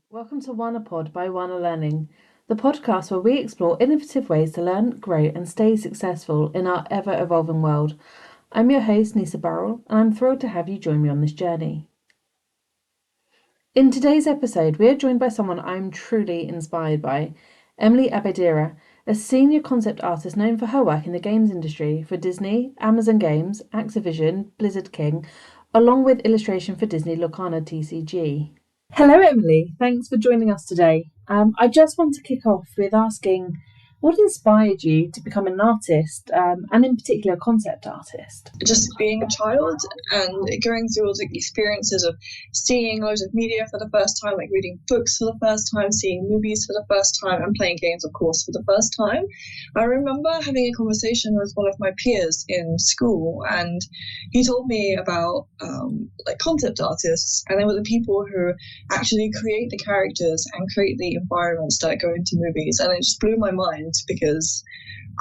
Welcome to WANA Pod by WANA Learning, the podcast where we explore innovative ways to learn, grow, and stay successful in our ever-evolving world. I'm your host, Nisa Barrell, and I'm thrilled to have you join me on this journey. In today's episode, we are joined by someone I'm truly inspired by, Emily Abeydeera, a senior concept artist known for her work in the games industry for Disney, Amazon Games, Activision, Blizzard King, along with illustration for Disney Lorcana TCG. Hello, Emily. Thanks for joining us today. I just want to kick off with asking what inspired you to become an artist, and in particular, a concept artist? Just being a child and going through all the experiences of seeing loads of media for the first time, like reading books for the first time, seeing movies for the first time, and playing games, of course, for the first time. I remember having a conversation with one of my peers in school, and he told me about concept artists, and they were the people who actually create the characters and create the environments that go into movies, and it just blew my mind because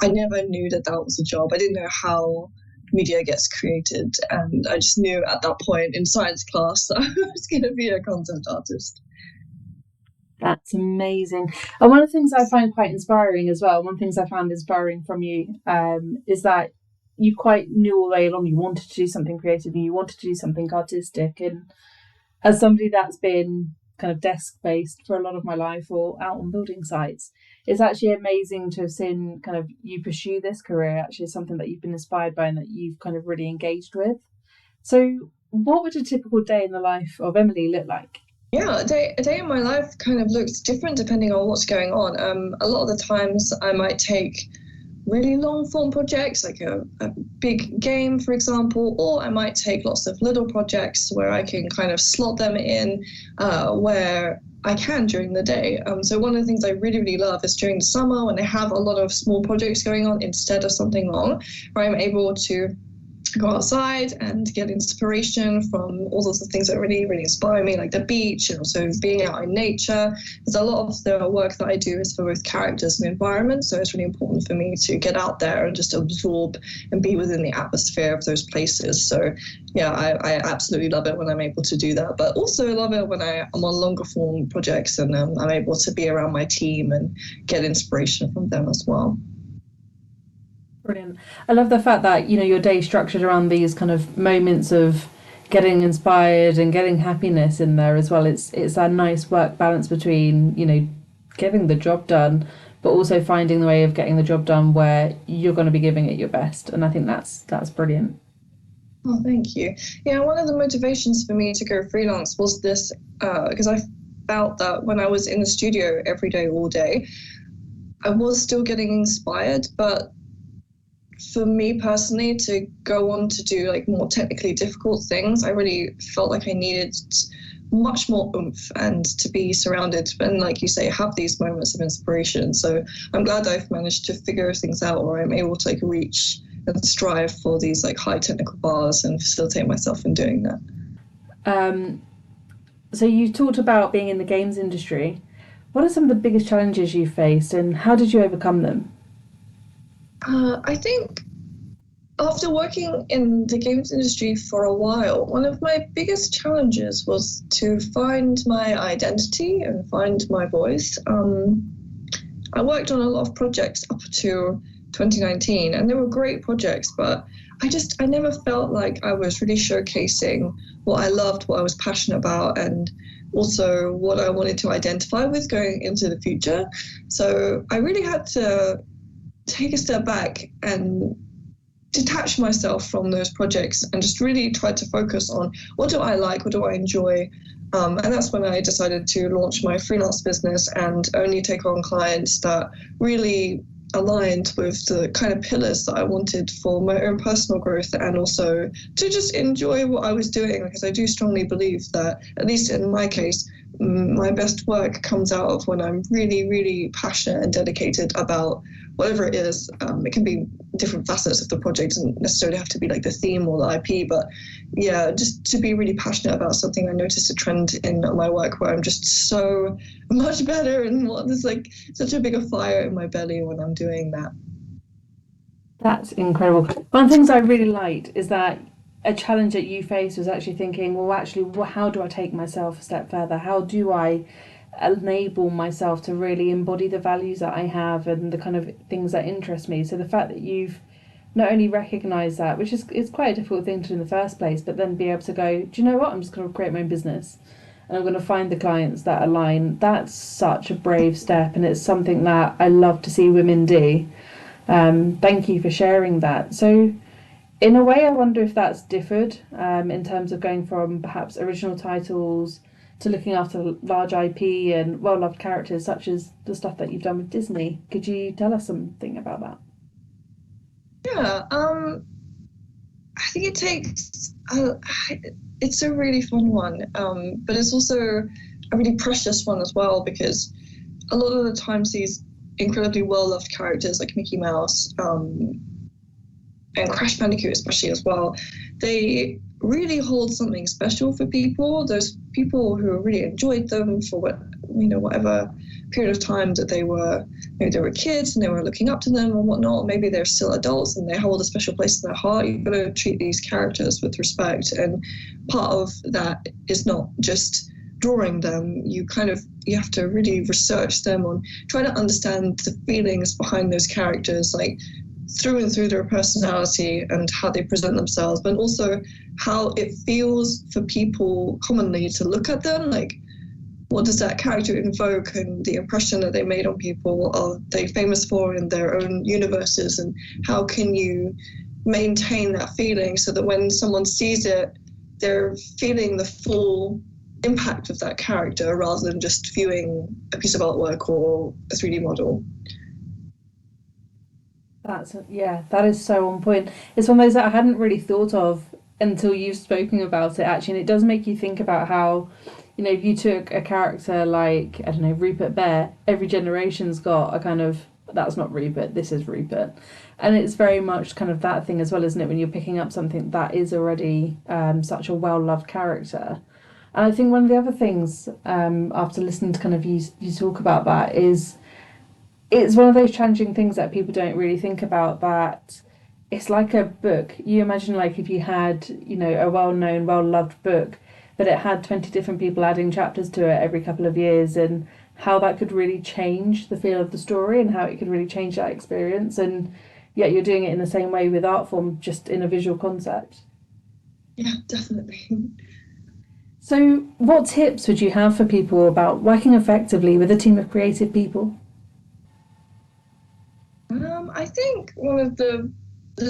I never knew that was a job. I didn't know how media gets created, and I just knew at that point in science class that I was going to be a concept artist. That's amazing. And one of the things I find quite inspiring as well, one of the things I found inspiring from you is that you quite knew all the way along you wanted to do something creative and you wanted to do something artistic. And as somebody that's been kind of desk-based for a lot of my life or out on building sites, it's actually amazing to have seen kind of you pursue this career, actually something that you've been inspired by and that you've kind of really engaged with. So what would a typical day in the life of Emily look like? Yeah, a day in my life kind of looks different depending on what's going on. A lot of the times I might take really long form projects like a big game, for example, or I might take lots of little projects where I can kind of slot them in where I can during the day. So one of the things I really, really love is during the summer when I have a lot of small projects going on instead of something long, where I'm able to go outside and get inspiration from all sorts of things that really, really inspire me, like the beach and also being out in nature. Because a lot of the work that I do is for both characters and environment, so it's really important for me to get out there and just absorb and be within the atmosphere of those places. So yeah, I absolutely love it when I'm able to do that, but also love it when I'm on longer form projects and I'm able to be around my team and get inspiration from them as well. Brilliant. I love the fact that, your day structured around these kind of moments of getting inspired and getting happiness in there as well. It's a nice work balance between, getting the job done, but also finding the way of getting the job done where you're going to be giving it your best. And I think that's brilliant. Oh, thank you. Yeah, one of the motivations for me to go freelance was this, because I felt that when I was in the studio every day, all day, I was still getting inspired, but for me personally to go on to do like more technically difficult things, I really felt like I needed much more oomph and to be surrounded and, like you say, have these moments of inspiration. So I'm glad I've managed to figure things out where I'm able to reach and strive for these high technical bars and facilitate myself in doing that. So you talked about being in the games industry. What are some of the biggest challenges you faced and how did you overcome them? I think after working in the games industry for a while, one of my biggest challenges was to find my identity and find my voice. I worked on a lot of projects up to 2019 and they were great projects, but I never felt like I was really showcasing what I loved, what I was passionate about, and also what I wanted to identify with going into the future. So I really had to take a step back and detach myself from those projects and just really try to focus on what do I like, what do I enjoy. And that's when I decided to launch my freelance business and only take on clients that really aligned with the kind of pillars that I wanted for my own personal growth and also to just enjoy what I was doing, because I do strongly believe that, at least in my case, my best work comes out of when I'm really, really passionate and dedicated about whatever it is. It can be different facets of the project, doesn't necessarily have to be like the theme or the IP, but yeah, just to be really passionate about something. I noticed a trend in my work where I'm just so much better and there's such a bigger fire in my belly when I'm doing that. That's incredible. One of the things I really liked is that a challenge that you faced was actually thinking, well, actually, how do I take myself a step further? How do I enable myself to really embody the values that I have and the kind of things that interest me. So the fact that you've not only recognise that, which is it's quite a difficult thing to do in the first place, but then be able to go, do you know what? I'm just going to create my own business and I'm going to find the clients that align. That's such a brave step, and it's something that I love to see women do. Thank you for sharing that. So, in a way, I wonder if that's differed in terms of going from perhaps original titles to looking after large IP and well loved characters, such as the stuff that you've done with Disney. Could you tell us something about that? Yeah, I think it takes. It's a really fun one, but it's also a really precious one as well, because a lot of the times these incredibly well-loved characters like Mickey Mouse and Crash Bandicoot especially as well, they really hold something special for people. Those people who really enjoyed them for whatever period of time that maybe they were kids and they were looking up to them or whatnot, or maybe they're still adults and they hold a special place in their heart. You've got to treat these characters with respect, and part of that is not just drawing them. You have to really research them and try to understand the feelings behind those characters, like through and through their personality and how they present themselves, but also how it feels for people commonly to look at them. Like, what does that character invoke, and the impression that they made on people are they famous for in their own universes, and how can you maintain that feeling so that when someone sees it, they're feeling the full impact of that character rather than just viewing a piece of artwork or a 3D model. That is so on point. It's one of those that I hadn't really thought of until you've spoken about it, actually, and it does make you think about how, if you took a character like, I don't know, Rupert Bear, every generation's got a kind of, that's not Rupert, this is Rupert. And it's very much kind of that thing as well, isn't it, when you're picking up something that is already such a well-loved character. And I think one of the other things, after listening to kind of you talk about that, is it's one of those challenging things that people don't really think about, that it's like a book. You imagine, like, if you had, a well-known, well-loved book, but it had 20 different people adding chapters to it every couple of years, and how that could really change the feel of the story and how it could really change that experience. And yet you're doing it in the same way with art form, just in a visual concept. Yeah, definitely. So what tips would you have for people about working effectively with a team of creative people? I think one of the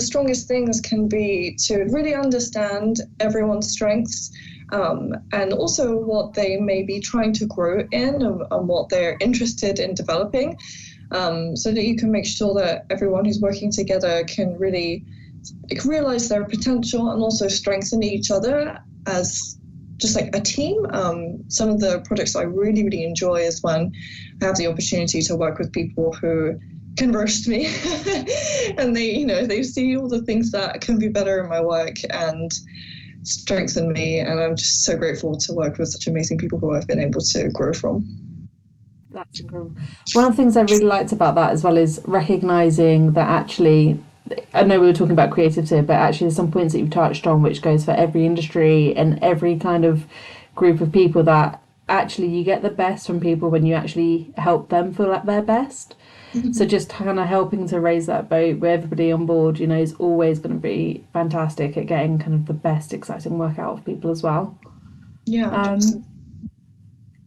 strongest things can be to really understand everyone's strengths, and also what they may be trying to grow in, and what they're interested in developing, so that you can make sure that everyone who's working together can really realize their potential and also strengthen each other as just like a team. Some of the projects I really, really enjoy is when I have the opportunity to work with people who can roast me and they see all the things that can be better in my work and strengthen me, and I'm just so grateful to work with such amazing people who I've been able to grow from. That's incredible. One of the things I really liked about that as well is recognizing that actually, I know we were talking about creatives here, but actually there's some points that you've touched on which goes for every industry and every kind of group of people, that actually you get the best from people when you actually help them feel at their best. So just kind of helping to raise that boat with everybody on board, is always going to be fantastic at getting kind of the best exciting work out of people as well. Yeah.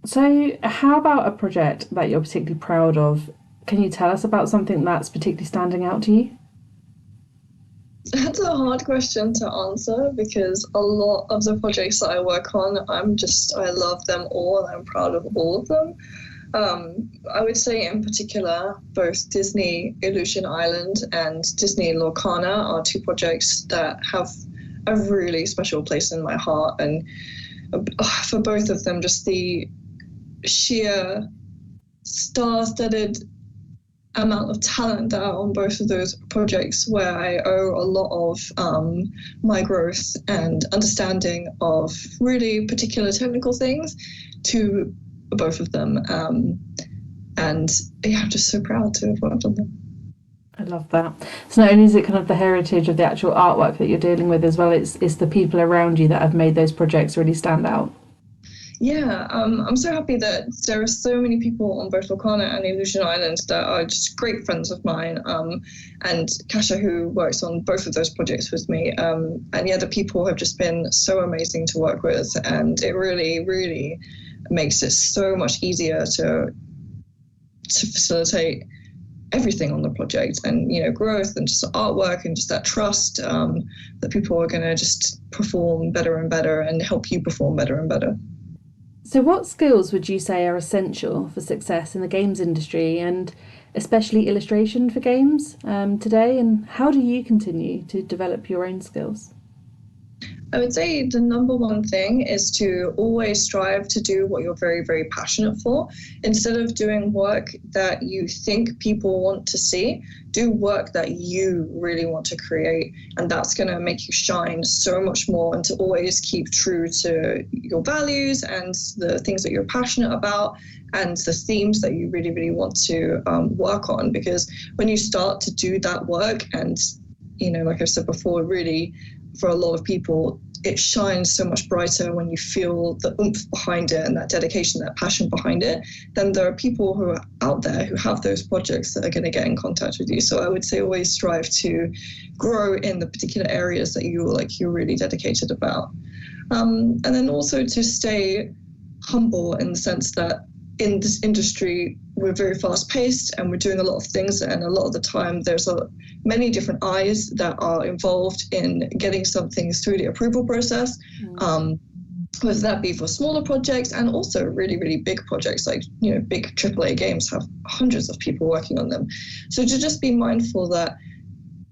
So how about a project that you're particularly proud of? Can you tell us about something that's particularly standing out to you? That's a hard question to answer, because a lot of the projects that I work on, I love them all and I'm proud of all of them. I would say in particular, both Disney Illusion Island and Disney Lorcana are two projects that have a really special place in my heart. And for both of them, just the sheer star-studded amount of talent that are on both of those projects, where I owe a lot of my growth and understanding of really particular technical things to both of them, and yeah, I'm just so proud to have worked on them. I love that. So not only is it kind of the heritage of the actual artwork that you're dealing with as well, it's the people around you that have made those projects really stand out. Yeah, I'm so happy that there are so many people on both WANA and Illusion Island that are just great friends of mine. And Kasha, who works on both of those projects with me. And yeah, the people have just been so amazing to work with, and it really, really makes it so much easier to facilitate everything on the project, and growth and just artwork and just that trust that people are going to just perform better and better and help you perform better and better. So, what skills would you say are essential for success in the games industry and especially illustration for games today? And how do you continue to develop your own skills? I would say the number one thing is to always strive to do what you're very, very passionate for. Instead of doing work that you think people want to see, do work that you really want to create. And that's going to make you shine so much more, and to always keep true to your values and the things that you're passionate about and the themes that you really, really want to work on. Because when you start to do that work, and, like I said before, really, for a lot of people, it shines so much brighter when you feel the oomph behind it and that dedication, that passion behind it. Then there are people who are out there who have those projects that are going to get in contact with you. So I would say always strive to grow in the particular areas that you're really dedicated about. And then also to stay humble in the sense that in this industry, we're very fast paced and we're doing a lot of things. And a lot of the time there's many different eyes that are involved in getting something through the approval process. Whether that be for smaller projects and also really, really big projects, like, big AAA games have hundreds of people working on them. So to just be mindful that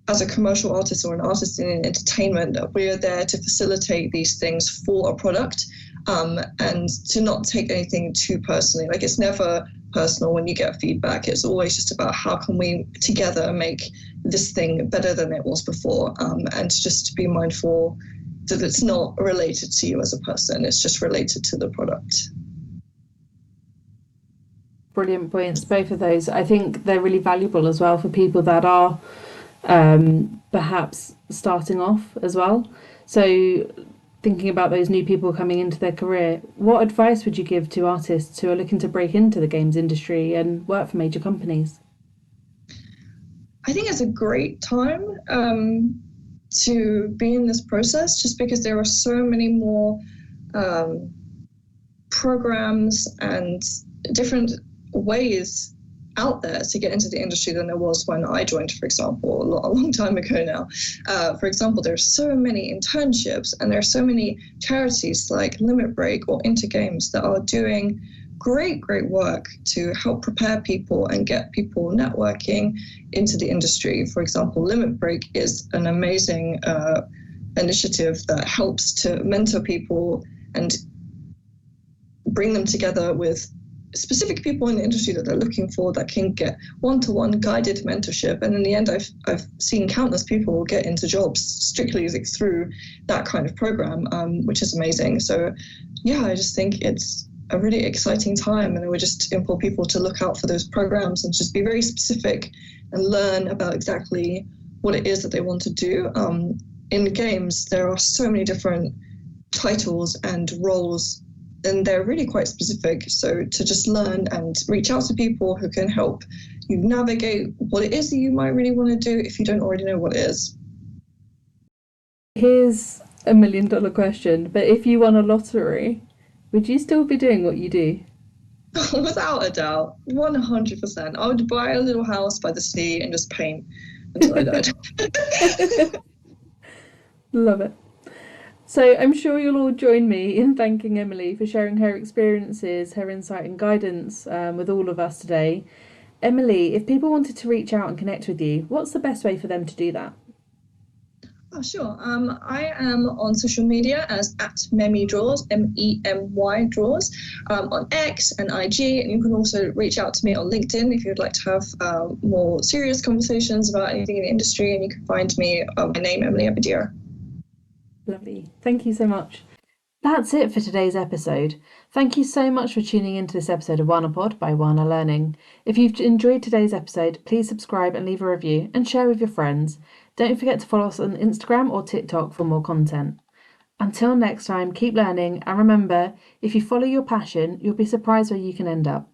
as a commercial artist or an artist in entertainment, that we're there to facilitate these things for a product, and to not take anything too personally. Like, it's never personal when you get feedback. It's always just about how can we together make this thing better than it was before, and just to be mindful that it's not related to you as a person, it's just related to the product. Brilliant points, both of those. I think they're really valuable as well for people that are perhaps starting off as well. So, thinking about those new people coming into their career, what advice would you give to artists who are looking to break into the games industry and work for major companies? I think it's a great time to be in this process, just because there are so many more programs and different ways out there to get into the industry than there was when I joined, for example, a long time ago now. For example, there's so many internships and there are so many charities like Limit Break or Intergames that are doing great work to help prepare people and get people networking into the industry. For example, Limit Break is an amazing initiative that helps to mentor people and bring them together with specific people in the industry that they're looking for, that can get one-to-one guided mentorship. And in the end, I've seen countless people get into jobs strictly through that kind of program, which is amazing. So yeah, I just think it's a really exciting time, and I would just implore people to look out for those programs and just be very specific and learn about exactly what it is that they want to do. In games, there are so many different titles and roles, and they're really quite specific. So to just learn and reach out to people who can help you navigate what it is that you might really want to do if you don't already know what it is. Here's $1 million question, but if you won a lottery, would you still be doing what you do? Without a doubt, 100%. I would buy a little house by the sea and just paint until I died. Love it. So I'm sure you'll all join me in thanking Emily for sharing her experiences, her insight and guidance with all of us today. Emily, if people wanted to reach out and connect with you, what's the best way for them to do that? Oh, sure. I am on social media as @MEMYDraws, MEMY Draws, on X and IG, and you can also reach out to me on LinkedIn if you'd like to have more serious conversations about anything in the industry, and you can find me, my name, Emily Abeydeera. Lovely. Thank you so much. That's it for today's episode. Thank you so much for tuning into this episode of WANAPod by WANA Learning. If you've enjoyed today's episode, please subscribe and leave a review and share with your friends. Don't forget to follow us on Instagram or TikTok for more content. Until next time, keep learning and remember, if you follow your passion, you'll be surprised where you can end up.